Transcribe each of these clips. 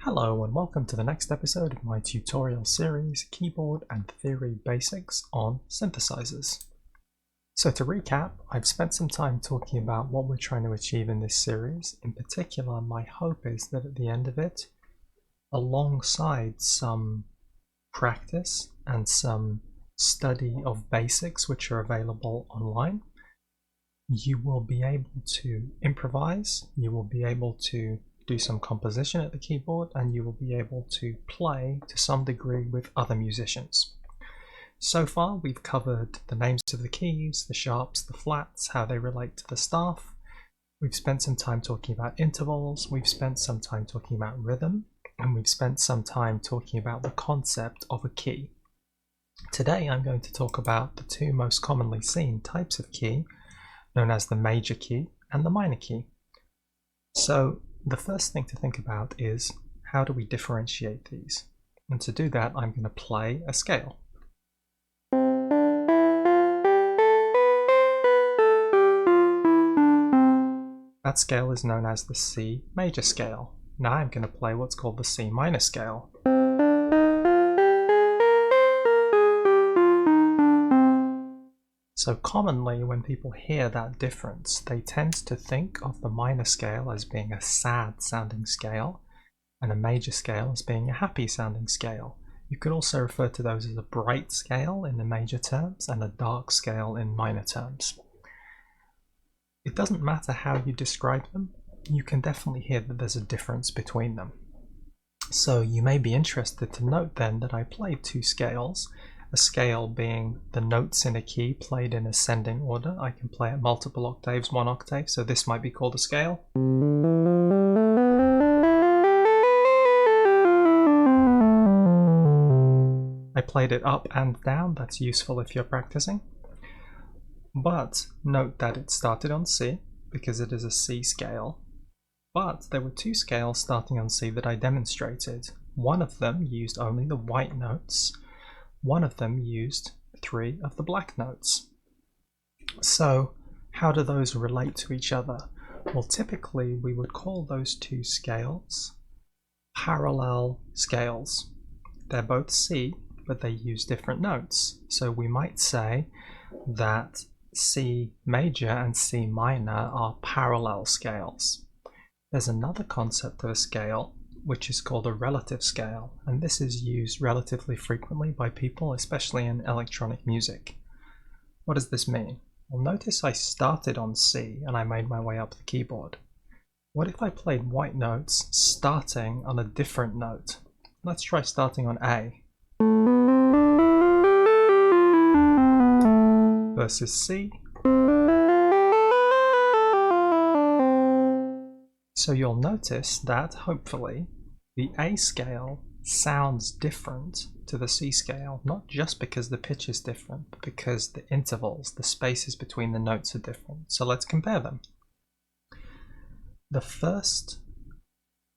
Hello and welcome to the next episode of my tutorial series, Keyboard and Theory Basics on Synthesizers. So to recap, I've spent some time talking about what we're trying to achieve in this series. In particular, my hope is that at the end of it, alongside some practice and some study of basics which are available online, you will be able to improvise, you will be able to do some composition at the keyboard, and you will be able to play to some degree with other musicians. So far we've covered the names of the keys, the sharps, the flats, how they relate to the staff. We've spent some time talking about intervals, we've spent some time talking about rhythm, and we've spent some time talking about the concept of a key. Today I'm going to talk about the two most commonly seen types of key, known as the major key and the minor key. So the first thing to think about is, how do we differentiate these? And to do that, I'm going to play a scale. That scale is known as the C major scale. Now I'm going to play what's called the C minor scale. So commonly when people hear that difference, they tend to think of the minor scale as being a sad sounding scale and a major scale as being a happy sounding scale. You could also refer to those as a bright scale in the major terms and a dark scale in minor terms. It doesn't matter how you describe them, you can definitely hear that there's a difference between them. So you may be interested to note then that I played two scales. A scale being the notes in a key played in ascending order. I can play at multiple octaves, 1 octave, so this might be called a scale. I played it up and down, that's useful if you're practicing. But note that it started on C, because it is a C scale. But there were two scales starting on C that I demonstrated. One of them used only the white notes. One of them used 3 of the black notes. So how do those relate to each other? Well, typically we would call those two scales parallel scales. They're both C, but they use different notes. So we might say that C major and C minor are parallel scales. There's another concept of a scale which is called a relative scale, and this is used relatively frequently by people, especially in electronic music. What does this mean? Well, notice I started on C and I made my way up the keyboard. What if I played white notes starting on a different note? Let's try starting on A versus C. So you'll notice that, hopefully, the A scale sounds different to the C scale, not just because the pitch is different, but because the intervals, the spaces between the notes are different. So let's compare them.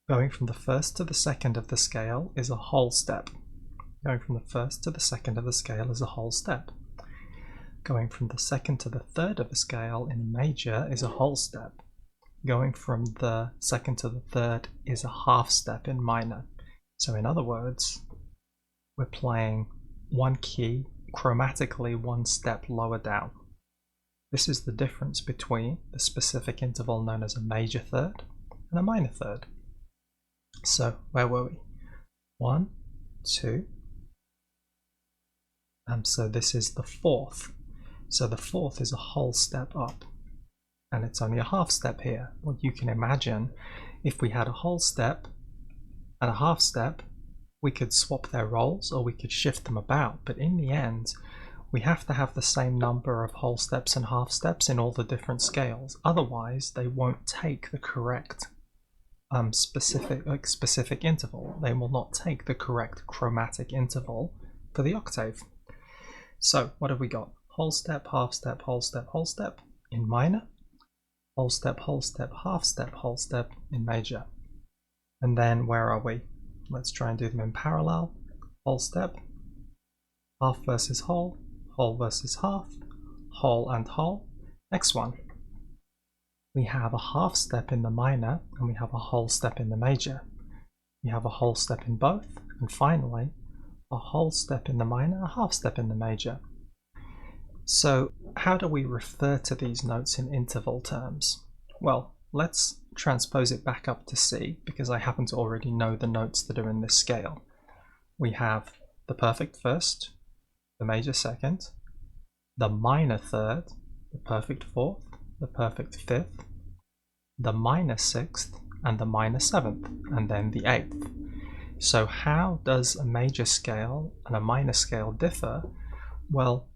Going from the first to the second of the scale is a whole step. Going from the first to the second of the scale is a whole step. Going from the second to the third of the scale in major is a whole step. Going from the second to the third is a half step in minor. So in other words, we're playing one key chromatically one step lower down. This is the difference between the specific interval known as a major third and a minor third. So where were we? 1, 2. So this is the fourth. So the fourth is a whole step up. And it's only a half step here. Well, you can imagine if we had a whole step and a half step, we could swap their roles or we could shift them about. But in the end, we have to have the same number of whole steps and half steps in all the different scales. Otherwise, they won't take the correct specific interval. They will not take the correct chromatic interval for the octave. So what have we got? Whole step, half step, whole step, whole step in minor. Whole step, half step, whole step in major. And then where are we? Let's try and do them in parallel. Whole step, half versus whole versus half, whole and whole. Next one. We have a half step in the minor and we have a whole step in the major. we have a whole step in both, and finally, a whole step in the minor, a half step in the major. So how do we refer to these notes in interval terms? Well, let's transpose it back up to C, because I happen to already know the notes that are in this scale. We have the perfect first, the major second, the minor third, the perfect fourth, the perfect fifth, the minor sixth, and the minor seventh, and then the eighth. So how does a major scale and a minor scale differ? Well,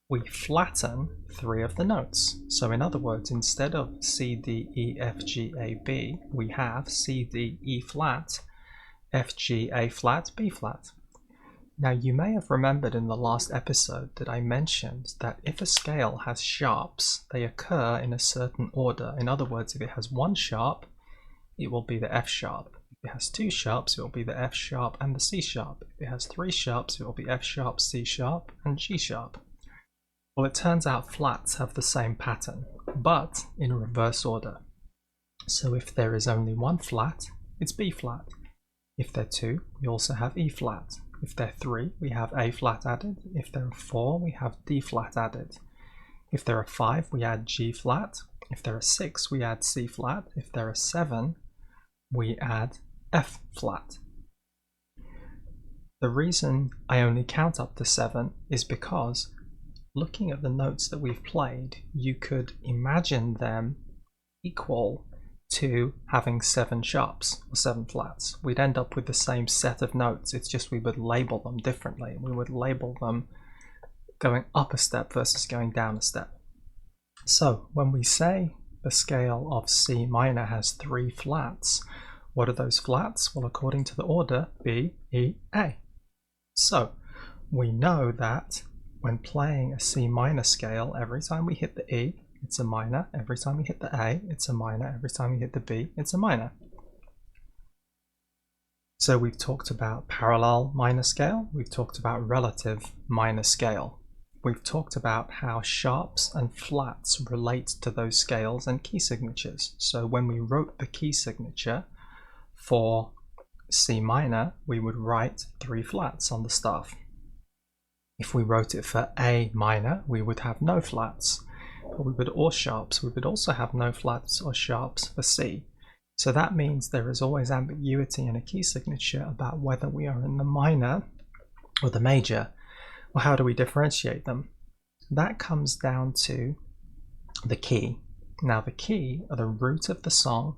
we flatten three of the notes. So in other words, instead of C, D, E, F, G, A, B, we have C, D, E flat, F, G, A flat, B flat. Now you may have remembered in the last episode that I mentioned that if a scale has sharps, they occur in a certain order. In other words, if it has one sharp, it will be the F sharp. If it has two sharps, it will be the F sharp and the C sharp. If it has three sharps, it will be F sharp, C sharp, and G sharp. Well, it turns out flats have the same pattern, but in reverse order. So if there is only one flat, it's B flat. If there are two, we also have E flat. If there are three, we have A flat added. If there are four, we have D flat added. If there are five, we add G flat. If there are six, we add C flat. If there are seven, we add F flat. The reason I only count up to 7 is because looking at the notes that we've played, you could imagine them equal to having 7 sharps or 7 flats. We'd end up with the same set of notes, it's just we would label them differently. We would label them going up a step versus going down a step. So when we say the scale of C minor has 3 flats, what are those flats? Well, according to the order, B, E, A. So we know that when playing a C minor scale, every time we hit the E, it's a minor. Every time we hit the A, it's a minor. Every time we hit the B, it's a minor. So we've talked about parallel minor scale. We've talked about relative minor scale. We've talked about how sharps and flats relate to those scales and key signatures. So when we wrote the key signature for C minor, we would write 3 flats on the staff. If we wrote it for A minor, we would have no flats, or sharps. We would also have no flats or sharps for C. So that means there is always ambiguity in a key signature about whether we are in the minor or the major. Well, how do we differentiate them? That comes down to the key. Now the key, or the root of the song,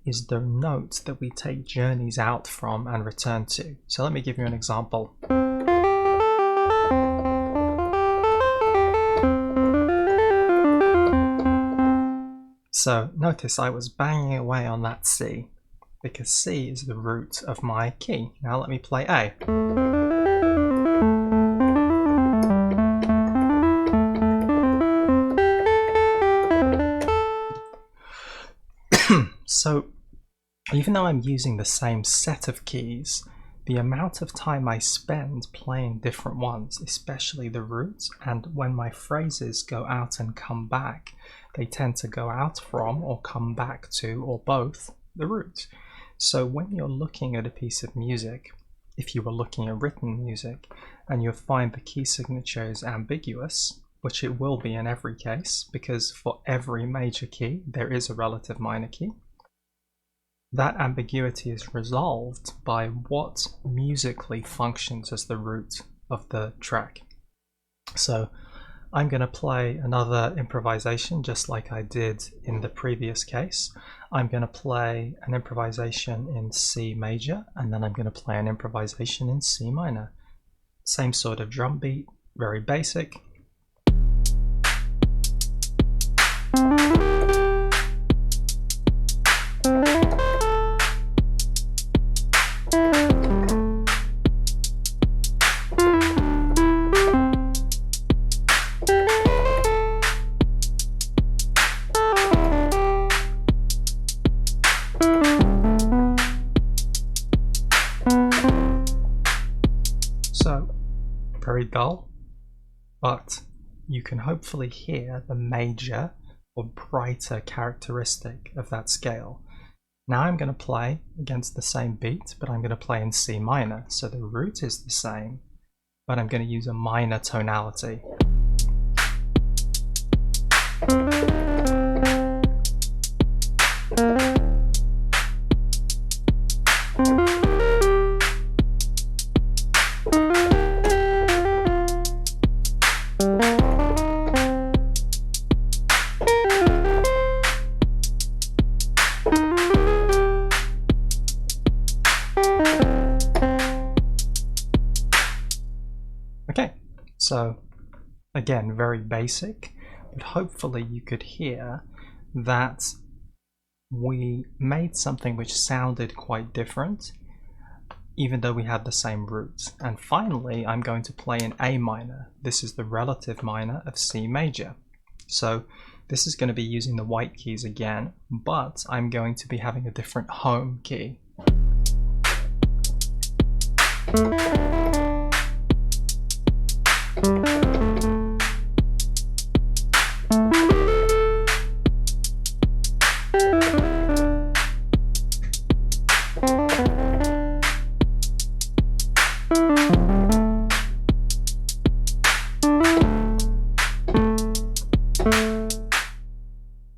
is the note that we take journeys out from and return to. So let me give you an example. So notice I was banging away on that C, because C is the root of my key. Now let me play A. So even though I'm using the same set of keys, the amount of time I spend playing different ones, especially the roots, and when my phrases go out and come back, they tend to go out from or come back to, or both, the root. So when you're looking at a piece of music, if you were looking at written music, and you find the key signature is ambiguous, which it will be in every case, because for every major key there is a relative minor key, that ambiguity is resolved by what musically functions as the root of the track. So I'm going to play another improvisation just like I did in the previous case. I'm going to play an improvisation in C major, and then I'm going to play an improvisation in C minor. Same sort of drum beat, very basic. So, very dull, but you can hopefully hear the major or brighter characteristic of that scale. Now I'm going to play against the same beat, but I'm going to play in C minor. So the root is the same, but I'm going to use a minor tonality. Okay, so again, very basic, but hopefully you could hear that we made something which sounded quite different, even though we had the same roots. And finally, I'm going to play in A minor. This is the relative minor of C major. So this is going to be using the white keys again, but I'm going to be having a different home key.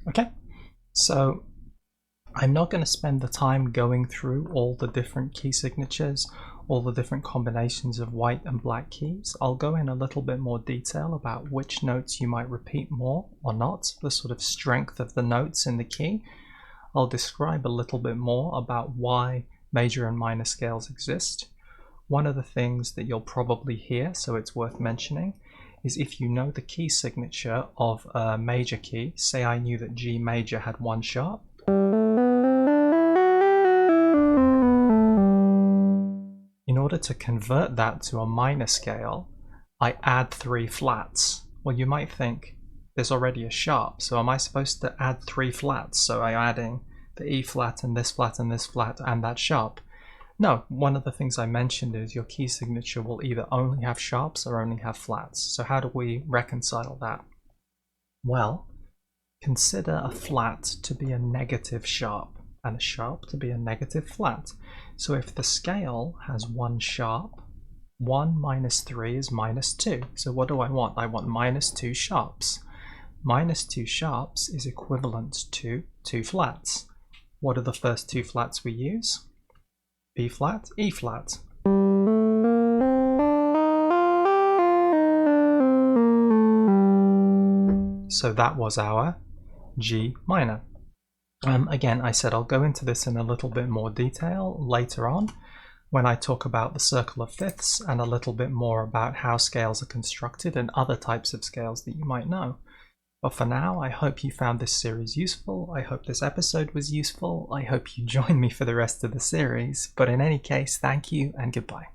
Okay, so I'm not going to spend the time going through all the different key signatures, all the different combinations of white and black keys. I'll go in a little bit more detail about which notes you might repeat more or not, the sort of strength of the notes in the key. I'll describe a little bit more about why major and minor scales exist. One of the things that you'll probably hear, so it's worth mentioning, is if you know the key signature of a major key, say I knew that G major had one sharp, in order to convert that to a minor scale, I add 3 flats. Well, you might think there's already a sharp, so am I supposed to add 3 flats? So I'm adding the E flat and this flat and this flat and that sharp. No, one of the things I mentioned is your key signature will either only have sharps or only have flats. So how do we reconcile that? Well, consider a flat to be a negative sharp and a sharp to be a negative flat. So if the scale has one sharp, 1 minus 3 is minus 2. So what do I want? I want minus 2 sharps. Minus 2 sharps is equivalent to 2 flats. What are the first 2 flats we use? B flat, E flat. So that was our G minor. Again, I said I'll go into this in a little bit more detail later on when I talk about the circle of fifths and a little bit more about how scales are constructed and other types of scales that you might know. But for now, I hope you found this series useful. I hope this episode was useful. I hope you join me for the rest of the series. But in any case, thank you and goodbye.